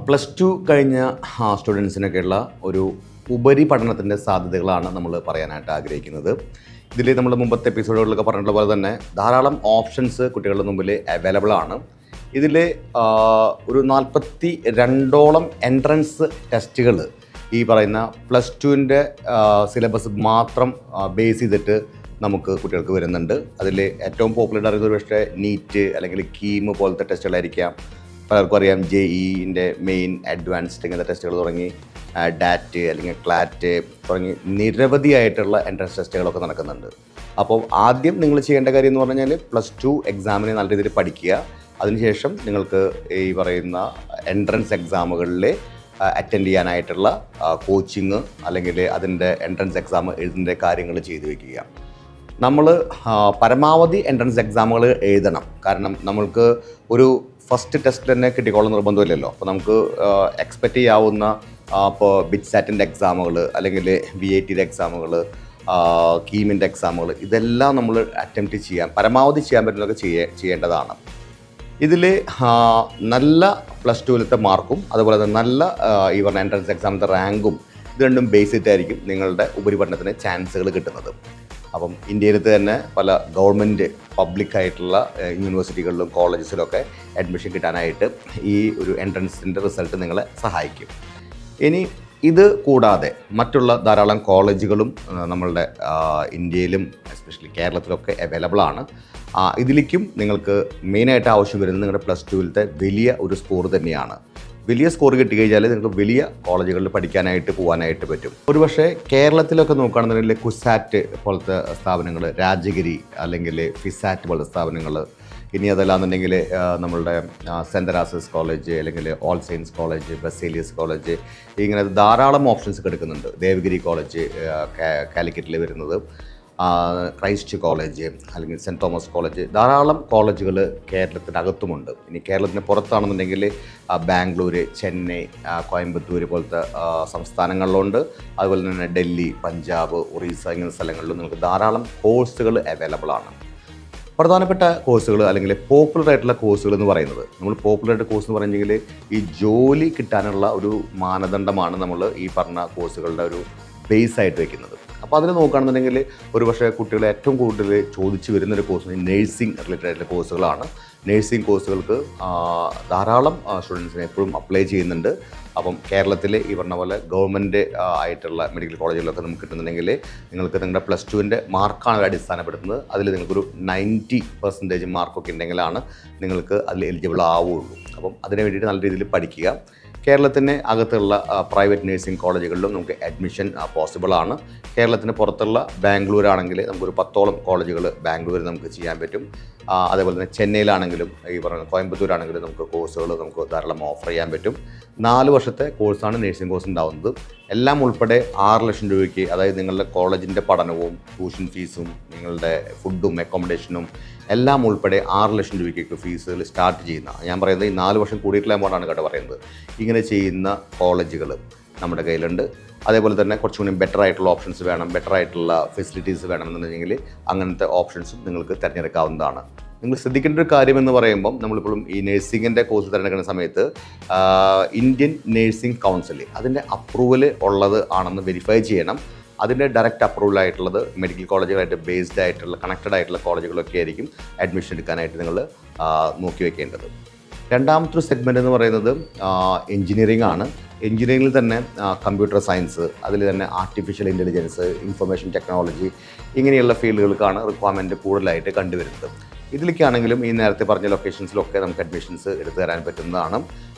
Plus two കഴിഞ്ഞ സ്റ്റുഡൻസിനൊക്കെയുള്ള ഒരു ഉപരിപഠനത്തിൻ്റെ സാധ്യതകളാണ് നമ്മൾ പറയാനായിട്ട് ആഗ്രഹിക്കുന്നത്. ഇതിൽ നമ്മൾ മുമ്പത്തെ എപ്പിസോഡുകളിലൊക്കെ പറഞ്ഞിട്ടുള്ള പോലെ തന്നെ ധാരാളം ഓപ്ഷൻസ് കുട്ടികളുടെ മുമ്പിൽ അവൈലബിൾ ആണ്. ഇതിൽ ഒരു 42ഓളം എൻട്രൻസ് ടെസ്റ്റുകൾ ഈ പറയുന്ന പ്ലസ് ടുവിൻ്റെ സിലബസ് മാത്രം ബേസ് ചെയ്തിട്ട് നമുക്ക് കുട്ടികൾക്ക് വരുന്നുണ്ട്. അതിൽ ഏറ്റവും പോപ്പുലർ ആയിരുന്നത് ഒരു പക്ഷേ നീറ്റ് അല്ലെങ്കിൽ കീം പോലത്തെ ടെസ്റ്റുകളായിരിക്കാം. പലർക്കും അറിയാം JEE മെയിൻ, അഡ്വാൻസ്ഡ് ഇങ്ങനത്തെ ടെസ്റ്റുകൾ തുടങ്ങി ഡാറ്റ് അല്ലെങ്കിൽ ക്ലാറ്റ് തുടങ്ങി നിരവധിയായിട്ടുള്ള എൻട്രൻസ് ടെസ്റ്റുകളൊക്കെ നടക്കുന്നുണ്ട്. അപ്പോൾ ആദ്യം നിങ്ങൾ ചെയ്യേണ്ട കാര്യം എന്ന് പറഞ്ഞു കഴിഞ്ഞാൽ പ്ലസ് ടു എക്സാമിന് നല്ല രീതിയിൽ പഠിക്കുക. അതിനുശേഷം നിങ്ങൾക്ക് ഈ പറയുന്ന എൻട്രൻസ് എക്സാമുകളിൽ അറ്റൻഡ് ചെയ്യാനായിട്ടുള്ള കോച്ചിങ് അല്ലെങ്കിൽ അതിൻ്റെ എൻട്രൻസ് എക്സാം എഴുതുന്ന കാര്യങ്ങൾ ചെയ്തു വയ്ക്കുക. നമ്മൾ പരമാവധി എൻട്രൻസ് എക്സാമുകൾ എഴുതണം. കാരണം നമ്മൾക്ക് ഒരു ഫസ്റ്റ് ടെസ്റ്റ് തന്നെ കിട്ടിക്കോളും നിർബന്ധമില്ലല്ലോ. അപ്പോൾ നമുക്ക് എക്സ്പെക്റ്റ് ചെയ്യാവുന്ന ഇപ്പോൾ ബിറ്റ്സാറ്റിൻ്റെ എക്സാമുകൾ അല്ലെങ്കിൽ VITയുടെ എക്സാമുകൾ, കീമിൻ്റെ എക്സാമുകൾ, ഇതെല്ലാം നമ്മൾ അറ്റംപ്റ്റ് ചെയ്യാൻ പരമാവധി ചെയ്യാൻ പറ്റുന്നതൊക്കെ ചെയ്യേണ്ടതാണ്. ഇതിൽ നല്ല പ്ലസ് ടുവിലത്തെ മാർക്കും അതുപോലെ തന്നെ നല്ല ഈ പറഞ്ഞ എൻട്രൻസ് എക്സാമിൻ്റെ റാങ്കും ഇത് രണ്ടും ബേസ് ചെയ്തിട്ടായിരിക്കും നിങ്ങളുടെ ഉപരിപഠനത്തിന് ചാൻസുകൾ കിട്ടുന്നത്. അപ്പം ഇന്ത്യയിലത്തെ തന്നെ പല ഗവൺമെൻറ് പബ്ലിക്കായിട്ടുള്ള യൂണിവേഴ്സിറ്റികളിലും കോളേജസിലൊക്കെ അഡ്മിഷൻ കിട്ടാനായിട്ട് ഈ ഒരു എൻട്രൻസിൻ്റെ റിസൾട്ട് നിങ്ങളെ സഹായിക്കും. ഇനി ഇത് കൂടാതെ മറ്റുള്ള ധാരാളം കോളേജുകളും നമ്മളുടെ ഇന്ത്യയിലും എസ്പെഷ്യലി കേരളത്തിലൊക്കെ അവൈലബിൾ ആണ്. ഇതിലേക്കും നിങ്ങൾക്ക് മെയിനായിട്ട് ആവശ്യം വരുന്നത് നിങ്ങളുടെ പ്ലസ് ടുവിലത്തെ വലിയ ഒരു സ്കോർ തന്നെയാണ്. വലിയ സ്കോർ കിട്ടിക്കഴിഞ്ഞാൽ നിങ്ങൾക്ക് വലിയ കോളേജുകളിൽ പഠിക്കാനായിട്ട് പോകാനായിട്ട് പറ്റും. ഒരുപക്ഷെ കേരളത്തിലൊക്കെ നോക്കുകയാണെന്നുണ്ടെങ്കിൽ കുസാറ്റ് പോലത്തെ സ്ഥാപനങ്ങൾ, രാജഗിരി അല്ലെങ്കിൽ ഫിസാറ്റ് പോലത്തെ സ്ഥാപനങ്ങൾ, ഇനി അതല്ലാന്നുണ്ടെങ്കിൽ നമ്മളുടെ സെൻറ് തെരേസാസ് കോളേജ് അല്ലെങ്കിൽ all saints college, Baselius college, ഇങ്ങനെ ധാരാളം ഓപ്ഷൻസ് എടുക്കുന്നുണ്ട്. ദേവഗിരി കോളേജ് കാലിക്കറ്റിൽ വരുന്നത്, ക്രൈസ്റ്റ് കോളേജ് അല്ലെങ്കിൽ സെൻറ്റ് തോമസ് കോളേജ്, ധാരാളം കോളേജുകൾ കേരളത്തിനകത്തുമുണ്ട്. ഇനി കേരളത്തിന് പുറത്താണെന്നുണ്ടെങ്കിൽ ബാംഗ്ലൂർ, ചെന്നൈ, കോയമ്പത്തൂർ പോലത്തെ സംസ്ഥാനങ്ങളിലുണ്ട്. അതുപോലെ തന്നെ ഡൽഹി, പഞ്ചാബ്, ഒറീസ ഇങ്ങനത്തെ സ്ഥലങ്ങളിലും നിങ്ങൾക്ക് ധാരാളം കോഴ്സുകൾ അവൈലബിൾ ആണ്. പ്രധാനപ്പെട്ട കോഴ്സുകൾ അല്ലെങ്കിൽ പോപ്പുലർ ആയിട്ടുള്ള കോഴ്സുകൾ എന്ന് പറയുന്നത്, നമ്മൾ പോപ്പുലർ ആയിട്ട് കോഴ്സ് എന്ന് പറഞ്ഞെങ്കിൽ ഈ ജോലി കിട്ടാനുള്ള ഒരു മാനദണ്ഡമാണ് നമ്മൾ ഈ പറഞ്ഞ കോഴ്സുകളുടെ ഒരു ബേസ് ആയിട്ട് വയ്ക്കുന്നത്. അപ്പോൾ അതിൽ നോക്കുകയാണെന്നുണ്ടെങ്കിൽ ഒരു പക്ഷേ കുട്ടികൾ ഏറ്റവും കൂടുതൽ ചോദിച്ചു വരുന്നൊരു കോഴ്സ് നേഴ്സിംഗ് റിലേറ്റഡ് ആയിട്ടുള്ള കോഴ്സുകളാണ്. നേഴ്സിംഗ് കോഴ്സുകൾക്ക് ധാരാളം സ്റ്റുഡൻസിനെ എപ്പോഴും അപ്ലൈ ചെയ്യുന്നുണ്ട്. അപ്പം കേരളത്തിൽ ഈ പറഞ്ഞ പോലെ ഗവൺമെൻറ് ആയിട്ടുള്ള മെഡിക്കൽ കോളേജുകളിലൊക്കെ നമുക്ക് കിട്ടുന്നുണ്ടെങ്കിൽ നിങ്ങൾക്ക് നിങ്ങളുടെ പ്ലസ് ടുവിൻ്റെ മാർക്കാണ് അടിസ്ഥാനപ്പെടുത്തുന്നത്. അതിൽ നിങ്ങൾക്കൊരു 90% മാർക്കൊക്കെ ഉണ്ടെങ്കിലാണ് നിങ്ങൾക്ക് അതിൽ എലിജിബിൾ ആവുകയുള്ളൂ. അപ്പം അതിന് വേണ്ടിയിട്ട് നല്ല രീതിയിൽ പഠിക്കുക. കേരളത്തിന് അകത്തുള്ള പ്രൈവറ്റ് നഴ്സിംഗ് കോളേജുകളിലും നമുക്ക് അഡ്മിഷൻ പോസിബിൾ ആണ്. കേരളത്തിന് പുറത്തുള്ള ബാംഗ്ലൂർ ആണെങ്കിൽ നമുക്കൊരു 10ഓളം കോളേജുകൾ ബാംഗ്ലൂരിൽ നമുക്ക് ചെയ്യാൻ പറ്റും. അതേപോലെ തന്നെ ചെന്നൈയിലാണെങ്കിലും ഈ പറയുന്ന കോയമ്പത്തൂരാണെങ്കിലും നമുക്ക് കോഴ്സുകൾ നമുക്ക് ധാരാളം ഓഫർ ചെയ്യാൻ പറ്റും. 4 വർഷത്തെ കോഴ്സാണ് നഴ്സിംഗ് കോഴ്സ് ഉണ്ടാവുന്നത്. എല്ലാം ഉൾപ്പെടെ 6 ലക്ഷം രൂപയ്ക്ക്, അതായത് നിങ്ങളുടെ കോളേജിൻ്റെ പഠനവും ട്യൂഷൻ ഫീസും നിങ്ങളുടെ ഫുഡും അക്കോമഡേഷനും എല്ലാം ഉൾപ്പെടെ 6 ലക്ഷം രൂപയ്ക്ക് ഫീസുകൾ സ്റ്റാർട്ട് ചെയ്യുന്ന, ഞാൻ പറയുന്നത് ഈ 4 വർഷം കൂടിയിട്ടുള്ള എമൗണ്ടാണ് കേട്ടോ പറയുന്നത്, ഇങ്ങനെ ചെയ്യുന്ന കോളേജുകൾ നമ്മുടെ കയ്യിലുണ്ട്. അതേപോലെ തന്നെ കുറച്ചുകൂടി ബെറ്റർ ആയിട്ടുള്ള ഓപ്ഷൻസ് വേണം, ബെറ്റർ ആയിട്ടുള്ള ഫെസിലിറ്റീസ് വേണമെന്നുണ്ടെങ്കിൽ അങ്ങനത്തെ ഓപ്ഷൻസും നിങ്ങൾക്ക് തിരഞ്ഞെടുക്കാവുന്നതാണ്. നിങ്ങൾ ശ്രദ്ധിക്കേണ്ട ഒരു കാര്യം എന്ന് പറയുമ്പം നമ്മളിപ്പോഴും ഈ നഴ്സിംഗിൻ്റെ കോഴ്സ് തിരഞ്ഞെടുക്കുന്ന സമയത്ത് ഇന്ത്യൻ നഴ്സിംഗ് കൗൺസിൽ അതിൻ്റെ അപ്രൂവൽ ഉള്ളത് ആണെന്ന് വെരിഫൈ ചെയ്യണം. അതിൻ്റെ ഡയറക്റ്റ് അപ്രൂവൽ ആയിട്ടുള്ളത് മെഡിക്കൽ കോളേജുകളായിട്ട് ബേസ്ഡ് ആയിട്ടുള്ള കണക്റ്റഡ് ആയിട്ടുള്ള കോളേജുകളൊക്കെ ആയിരിക്കും അഡ്മിഷൻ എടുക്കാനായിട്ട് നിങ്ങൾ നോക്കി വയ്ക്കേണ്ടത്. രണ്ടാമത്തെ ഒരു സെഗ്മെൻറ്റ് എന്ന് പറയുന്നത് എൻജിനീയറിംഗ് ആണ്. എൻജിനീയറിംഗിൽ തന്നെ കമ്പ്യൂട്ടർ സയൻസ്, അതിൽ തന്നെ ആർട്ടിഫിഷ്യൽ ഇൻ്റലിജൻസ്, ഇൻഫർമേഷൻ ടെക്നോളജി ഇങ്ങനെയുള്ള ഫീൽഡുകൾക്കാണ് റിക്വയർമെൻറ്റ് കൂടുതലായിട്ട് കണ്ടുവരുന്നത്. ഇതിലേക്കാണെങ്കിലും ഈ നേരത്തെ പറഞ്ഞ ലൊക്കേഷൻസിലൊക്കെ നമുക്ക് അഡ്മിഷൻസ് എടുത്തു തരാൻ പറ്റുന്നതാണ്.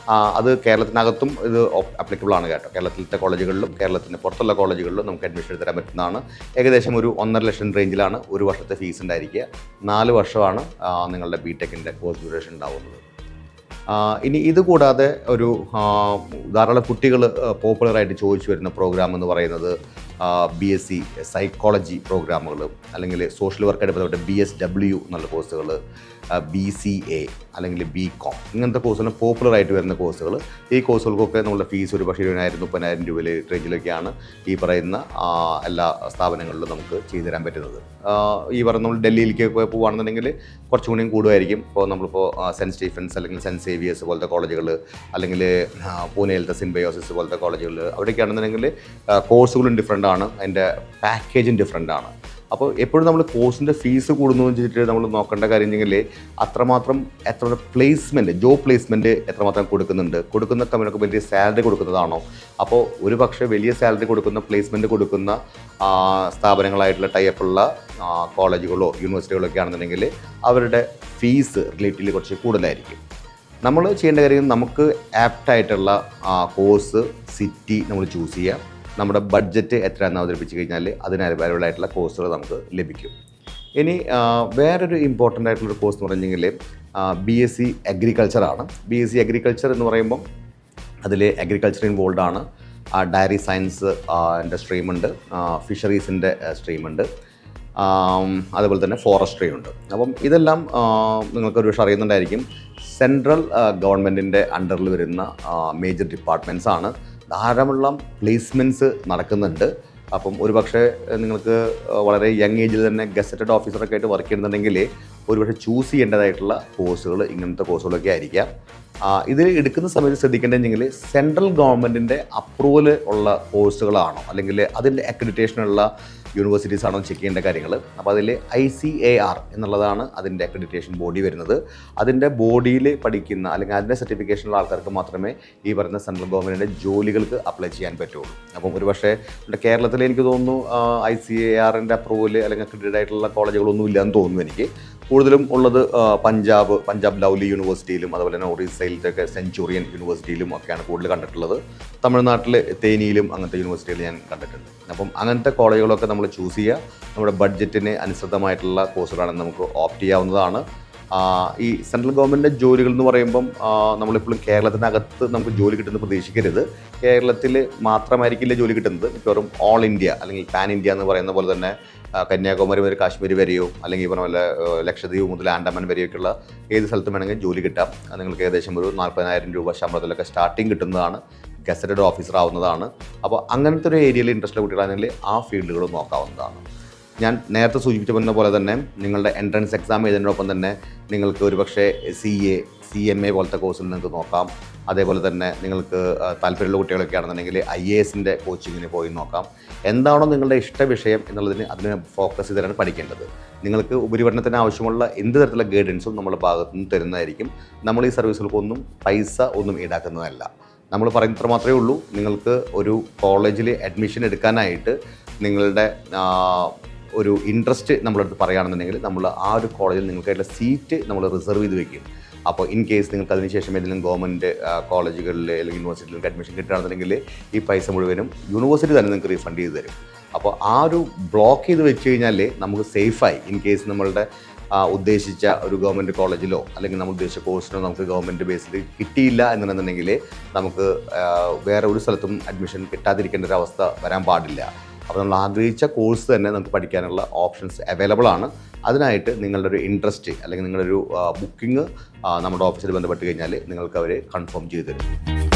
അത് കേരളത്തിനകത്തും ഇത് ആപ്ലിക്കബിൾ ആണ് കേട്ടോ. കേരളത്തിലത്തെ കോളേജുകളിലും കേരളത്തിൻ്റെ പുറത്തുള്ള കോളേജുകളിലും നമുക്ക് അഡ്മിഷൻ എടുത്ത് തരാൻ പറ്റുന്നതാണ്. ഏകദേശം ഒരു 1.5 ലക്ഷം റേഞ്ചിലാണ് ഒരു വർഷത്തെ ഫീസ് ഉണ്ടായിരിക്കുക. 4 വർഷമാണ് നിങ്ങളുടെ BTechൻ്റെ കോഴ്സ് ഡ്യൂറേഷൻ ഉണ്ടാവുന്നത്. ഇനി ഇത് കൂടാതെ ഒരു ധാരാളം കുട്ടികൾ പോപ്പുലറായിട്ട് ചോദിച്ചു വരുന്ന പ്രോഗ്രാം എന്ന് പറയുന്നത് BSc സൈക്കോളജി പ്രോഗ്രാമുകൾ അല്ലെങ്കിൽ സോഷ്യൽ വർക്കായിട്ട് ബന്ധപ്പെട്ട BSW എന്നുള്ള കോഴ്സുകൾ, BCA അല്ലെങ്കിൽ BCom ഇങ്ങനത്തെ കോഴ്സുകൾ പോപ്പുലറായിട്ട് വരുന്ന കോഴ്സുകൾ. ഈ കോഴ്സുകൾക്കൊക്കെ നമ്മുടെ ഫീസ് ഒരു പക്ഷേ 20,000-30,000 രൂപ റേഞ്ചിലൊക്കെയാണ് ഈ പറയുന്ന എല്ലാ സ്ഥാപനങ്ങളിലും നമുക്ക് ചെയ്തു തരാൻ പറ്റുന്നത്. ഈ പറഞ്ഞ നമ്മൾ ഡൽഹിയിലേക്കൊക്കെ പോവുകയാണെന്നുണ്ടെങ്കിൽ കുറച്ചും കൂടിയും കൂടുമായിരിക്കും. ഇപ്പോൾ നമ്മളിപ്പോൾ സെൻറ്റ് സ്റ്റീഫൻസ് അല്ലെങ്കിൽ സെൻറ്റ് സേവിയേഴ്സ് പോലത്തെ കോളേജുകൾ, അല്ലെങ്കിൽ പൂനെയിലത്തെ സിംബയോസിസ് പോലത്തെ കോളേജുകൾ, അവിടെയൊക്കെയാണെന്നുണ്ടെങ്കിൽ കോഴ്സുകളും ഡിഫറെൻ്റ് ആണ്, അതിൻ്റെ പാക്കേജും ഡിഫറെൻ്റ് ആണ്. അപ്പോൾ എപ്പോഴും നമ്മൾ കോഴ്സിൻ്റെ ഫീസ് കൂടുന്നു എന്ന് വെച്ചിട്ട് നമ്മൾ നോക്കേണ്ട കാര്യം ഉണ്ടെങ്കിൽ അത്രമാത്രം പ്ലേസ്മെൻറ്റ്, ജോബ് പ്ലേസ്മെൻറ്റ് എത്രമാത്രം കൊടുക്കുന്ന കമ്പനിക്ക് വലിയ സാലറി കൊടുക്കുന്നതാണോ? അപ്പോൾ ഒരു പക്ഷേ വലിയ സാലറി കൊടുക്കുന്ന, പ്ലേസ്മെൻറ്റ് കൊടുക്കുന്ന സ്ഥാപനങ്ങളായിട്ടുള്ള ടൈപ്പുള്ള കോളേജുകളോ യൂണിവേഴ്സിറ്റികളോ ഒക്കെ ആണെന്നുണ്ടെങ്കിൽ അവരുടെ ഫീസ് റിലേറ്റീവ്ലി കുറച്ച് കൂടുതലായിരിക്കും. നമ്മൾ ചെയ്യേണ്ട കാര്യം നമുക്ക് ആപ്റ്റായിട്ടുള്ള കോഴ്സ് സിറ്റി നമ്മൾ ചൂസ് ചെയ്യുക. നമ്മുടെ ബഡ്ജറ്റ് എത്രയാണെന്ന് അവതരിപ്പിച്ച് കഴിഞ്ഞാൽ അതിന് അവൈലബിൾ ആയിട്ടുള്ള കോഴ്സുകൾ നമുക്ക് ലഭിക്കും. ഇനി വേറൊരു ഇമ്പോർട്ടൻ്റ് ആയിട്ടുള്ളൊരു കോഴ്സ് എന്ന് പറഞ്ഞെങ്കിൽ BSc അഗ്രികൾച്ചറാണ്. BSc അഗ്രികൾച്ചർ എന്ന് പറയുമ്പം അതിൽ അഗ്രികൾച്ചർ ഇൻവോൾവ് ആണ്, ഡയറി സയൻസ് ൻ്റെ സ്ട്രീമുണ്ട്, ഫിഷറീസിൻ്റെ സ്ട്രീമുണ്ട്, അതുപോലെ തന്നെ ഫോറസ്ട്രി ഉണ്ട്. അപ്പം ഇതെല്ലാം നിങ്ങൾക്ക് ഒരുപക്ഷെ അറിയുന്നുണ്ടായിരിക്കും. സെൻട്രൽ ഗവൺമെൻറ്റിൻ്റെ അണ്ടറിൽ വരുന്ന മേജർ ഡിപ്പാർട്ട്മെൻറ്റ്സ് ആണ്. ധാരാളം പ്ലേസ്മെൻറ്റ്സ് നടക്കുന്നുണ്ട്. അപ്പം ഒരു പക്ഷേ നിങ്ങൾക്ക് വളരെ യങ് ഏജിൽ തന്നെ ഗസറ്റഡ് ഓഫീസറൊക്കെ ആയിട്ട് വർക്ക് ചെയ്യുന്നുണ്ടെങ്കിൽ ഒരുപക്ഷെ ചൂസ് ചെയ്യേണ്ടതായിട്ടുള്ള കോഴ്സുകൾ ഇങ്ങനത്തെ കോഴ്സുകളൊക്കെ ആയിരിക്കാം. ഇത് എടുക്കുന്ന സമയത്ത് ശ്രദ്ധിക്കേണ്ടതെങ്കിൽ സെൻട്രൽ ഗവൺമെൻറ്റിൻ്റെ അപ്രൂവൽ ഉള്ള കോഴ്സുകളാണോ അല്ലെങ്കിൽ അതിൻ്റെ അക്രഡിറ്റേഷനുള്ള യൂണിവേഴ്സിറ്റീസ് ആണോ ചെക്ക് ചെയ്യേണ്ട കാര്യങ്ങൾ. അപ്പോൾ അതിൽ ICAR എന്നുള്ളതാണ് അതിൻ്റെ അക്രഡിറ്റേഷൻ ബോഡി വരുന്നത്. അതിൻ്റെ ബോഡിയിൽ പഠിക്കുന്ന അല്ലെങ്കിൽ അതിൻ്റെ സർട്ടിഫിക്കേഷനുള്ള ആൾക്കാർക്ക് മാത്രമേ ഈ പറയുന്ന സെൻട്രൽ ഗവൺമെൻറ്റിൻ്റെ ജോലികൾക്ക് അപ്ലൈ ചെയ്യാൻ പറ്റുള്ളൂ. അപ്പം ഒരു പക്ഷേ കേരളത്തിൽ എനിക്ക് തോന്നുന്നു ICARൻ്റെ അപ്രൂവൽ അല്ലെങ്കിൽ അക്രഡിറ്റഡ് ആയിട്ടുള്ള കോളേജുകളൊന്നും ഇല്ലയെന്ന് തോന്നുന്നു. എനിക്ക് കൂടുതലും ഉള്ളത് പഞ്ചാബ് ലവ്ലി യൂണിവേഴ്സിറ്റിയിലും അതുപോലെ തന്നെ ഒറീസയിലത്തൊക്കെ സെഞ്ചുറിയൻ യൂണിവേഴ്സിറ്റിയിലും ഒക്കെയാണ് കൂടുതൽ കണ്ടിട്ടുള്ളത്. തമിഴ്നാട്ടിൽ തേനിയിലും അങ്ങനത്തെ യൂണിവേഴ്സിറ്റികൾ ഞാൻ കണ്ടിട്ടുണ്ട്. അപ്പം അങ്ങനത്തെ കോളേജുകളൊക്കെ നമ്മൾ ചൂസ് ചെയ്യുക. നമ്മുടെ ബഡ്ജറ്റിന് അനുസൃതമായിട്ടുള്ള കോഴ്സുകളാണെന്ന് നമുക്ക് ഓപ്റ്റ് ചെയ്യാവുന്നതാണ്. ഈ സെൻട്രൽ ഗവൺമെൻറ് ജോലികൾ എന്ന് പറയുമ്പം നമ്മളിപ്പോഴും കേരളത്തിനകത്ത് നമുക്ക് ജോലി കിട്ടുന്നത് പ്രതീക്ഷിക്കരുത്. കേരളത്തിൽ മാത്രമായിരിക്കില്ല ജോലി കിട്ടുന്നത്, മിക്കവാറും ഓൾ ഇന്ത്യ അല്ലെങ്കിൽ പാൻ ഇന്ത്യ എന്ന് പറയുന്ന പോലെ തന്നെ കന്യാകുമാരി മുതൽ കാശ്മീർ വരെയോ അല്ലെങ്കിൽ ഈ പറഞ്ഞ പോലെ ലക്ഷദ്വീപ് മുതൽ ആൻഡമാൻ വരെയൊക്കെയുള്ള ഏത് സ്ഥലത്തും വേണമെങ്കിൽ ജോലി കിട്ടാം. നിങ്ങൾക്ക് ഏകദേശം ഒരു 40,000 രൂപ ശമ്പളത്തിലൊക്കെ സ്റ്റാർട്ടിങ് കിട്ടുന്നതാണ്. ഗസറ്റഡ് ഓഫീസർ ആവുന്നതാണ്. അപ്പോൾ അങ്ങനത്തെ ഒരു ഏരിയയിൽ ഇൻട്രസ്റ്റ് കുട്ടികളാണെങ്കിൽ ആ ഫീൽഡുകൾ നോക്കാവുന്നതാണ്. ഞാൻ നേരത്തെ സൂചിപ്പിച്ച പോലെ തന്നെ നിങ്ങളുടെ എൻട്രൻസ് എക്സാം എഴുതുന്നതിനൊപ്പം തന്നെ നിങ്ങൾക്ക് ഒരുപക്ഷെ CA, CMA പോലത്തെ കോഴ്സിൽ നിങ്ങൾക്ക് നോക്കാം. അതേപോലെ തന്നെ നിങ്ങൾക്ക് താല്പര്യമുള്ള കുട്ടികളൊക്കെ ആണെന്നുണ്ടെങ്കിൽ IASൻ്റെ കോച്ചിങ്ങിന് പോയി നോക്കാം. എന്താണോ നിങ്ങളുടെ ഇഷ്ട വിഷയം എന്നുള്ളതിന് അതിനെ ഫോക്കസ് ചെയ്താണ് പഠിക്കേണ്ടത്. നിങ്ങൾക്ക് ഉപരിപഠനത്തിന് ആവശ്യമുള്ള എന്ത് തരത്തിലുള്ള ഗൈഡൻസും നമ്മുടെ ഭാഗത്തു നിന്ന് തരുന്നതായിരിക്കും. നമ്മൾ ഈ സർവീസുകൾക്കൊന്നും പൈസ ഒന്നും ഈടാക്കുന്നതല്ല. നമ്മൾ പറയുന്നത്ര മാത്രമേ ഉള്ളൂ. നിങ്ങൾക്ക് ഒരു കോളേജിൽ അഡ്മിഷൻ എടുക്കാനായിട്ട് നിങ്ങളുടെ ഒരു ഇൻട്രസ്റ്റ് നമ്മളടുത്ത് പറയുകയാണെന്നുണ്ടെങ്കിൽ നമ്മൾ ആ ഒരു കോളേജിൽ നിങ്ങൾക്കായിട്ടുള്ള സീറ്റ് നമ്മൾ റിസർവ് ചെയ്ത് വെക്കും. അപ്പോൾ ഇൻ കേസ് നിങ്ങൾക്ക് അതിനുശേഷം ഏതെങ്കിലും ഗവൺമെൻറ് കോളേജുകളിൽ അല്ലെങ്കിൽ യൂണിവേഴ്സിറ്റിയിലേക്ക് അഡ്മിഷൻ കിട്ടുകയാണെന്നുണ്ടെങ്കിൽ ഈ പൈസ മുഴുവനും യൂണിവേഴ്സിറ്റി തന്നെ നിങ്ങൾക്ക് റീഫണ്ട് ചെയ്ത് തരും. അപ്പോൾ ആ ഒരു ബ്ലോക്ക് ചെയ്ത് വെച്ച് കഴിഞ്ഞാൽ നമുക്ക് സേഫായി ഇൻ കേസ് നമ്മളുടെ ഉദ്ദേശിച്ച ഒരു ഗവൺമെൻറ് കോളേജിലോ അല്ലെങ്കിൽ നമ്മൾ ഉദ്ദേശിച്ച കോഴ്സിനോ നമുക്ക് ഗവൺമെൻറ് ബേസിൽ കിട്ടിയില്ല എന്നുണ്ടെന്നുണ്ടെങ്കിൽ നമുക്ക് വേറെ ഒരു സ്ഥലത്തും അഡ്മിഷൻ കിട്ടാതിരിക്കേണ്ട ഒരു അവസ്ഥ വരാൻ പാടില്ല. അപ്പോൾ നമ്മൾ ആഗ്രഹിച്ച കോഴ്സ് തന്നെ നമുക്ക് പഠിക്കാനുള്ള ഓപ്ഷൻസ് അവൈലബിൾ ആണ്. അതിനായിട്ട് നിങ്ങളുടെ ഒരു ഇൻട്രസ്റ്റ് അല്ലെങ്കിൽ നിങ്ങളുടെ ഒരു ബുക്കിംഗ് നമ്മുടെ ഓഫീസിൽ ബന്ധപ്പെട്ട് കഴിഞ്ഞാൽ നിങ്ങൾക്ക് അവർ കൺഫേം ചെയ്ത് തരും.